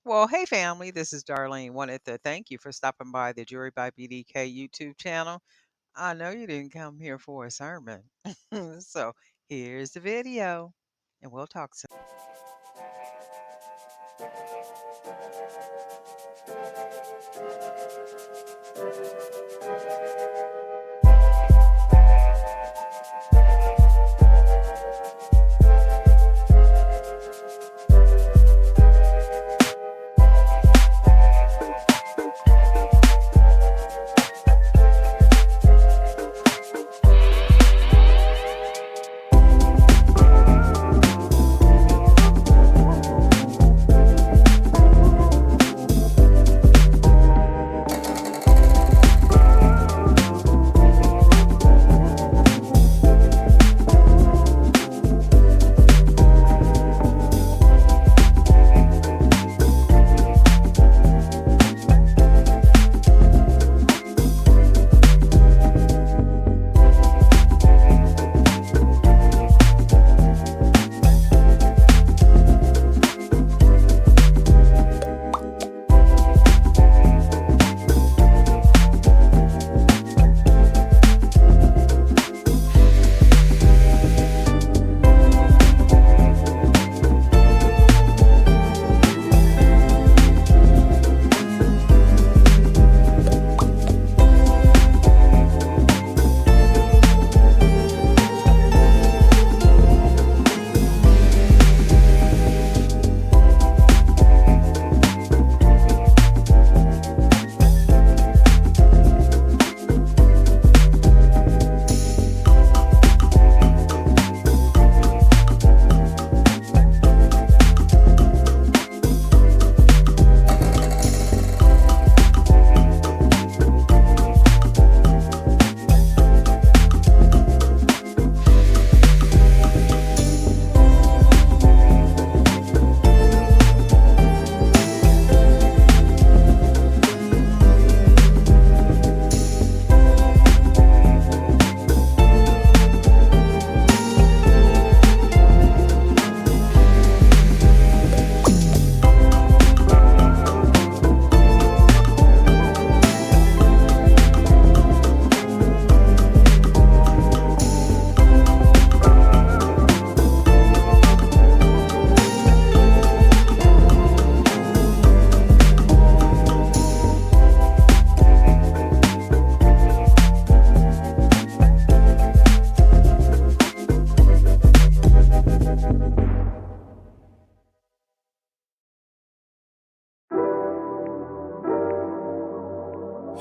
Well, hey family, this is Darlene. Wanted to thank you for stopping by the Jury by BDK YouTube channel. I know you didn't come here for a sermon. So here's the video, and we'll talk soon.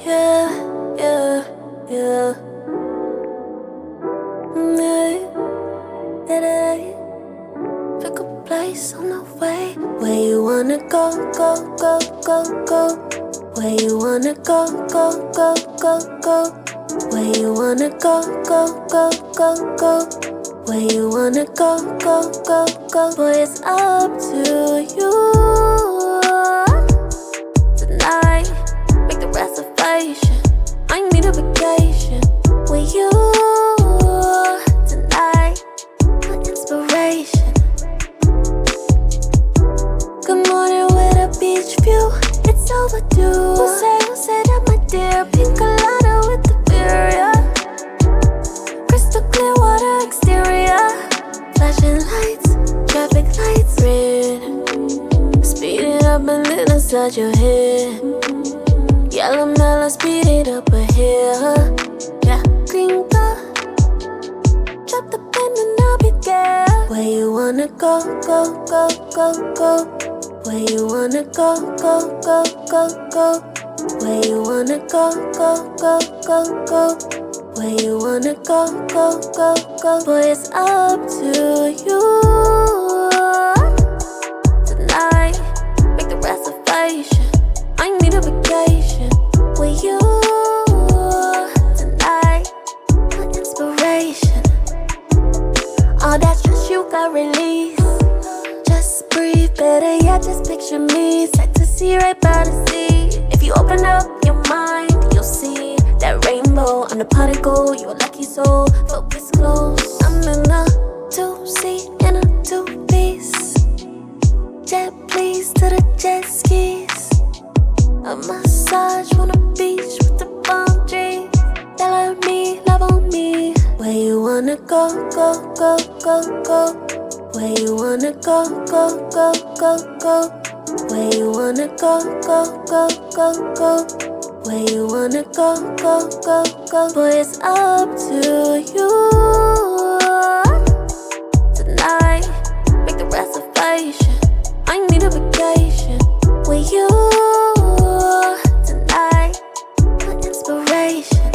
Yeah, yeah, yeah. Pick a place on the way. Where you wanna go, go, go, go, go. Where you wanna go, go, go, go, go. Where you wanna go, go, go, go, go. Where you wanna go, go, go, go. Boy, it's up to you. Tonight, make the reservation. I need a vacation with you. Tonight, my inspiration. Good morning with a beach view. It's overdue. Who say that, my dear? Pink colada with the beer, yeah. Crystal clear water exterior. Flashing lights, traffic lights, red. Speed it up and then inside your head. Yellow mellow, speed it up ahead. Yeah, green car. Drop the pen and I'll be there. Where you wanna go, go, go, go, go. Where you wanna go, go, go, go, go. Where you wanna go, go, go, go, go. Where you wanna go, go, go, go. Boy, it's up to you. Tonight, make the reservation. I need a vacation with you. Tonight, my inspiration. All that stress you got release. Just breathe, better yet, just picture me. Set to see right by the sea. If you open up your mind, you'll see that rainbow on the pot of gold. You're a lucky soul, focus close. I'm in a two-seat in a two-piece jet. please to the jet skis. A massage on the beach with the palm trees. They love me, love on me. Where you wanna go, go, go, go, go. Where you wanna go, go, go, go, go. Where you wanna go, go, go, go, go. Where you wanna go, go, go, go. Boy, it's up to you. Tonight, make the reservation. I need a vacation with you. Tonight, my inspiration.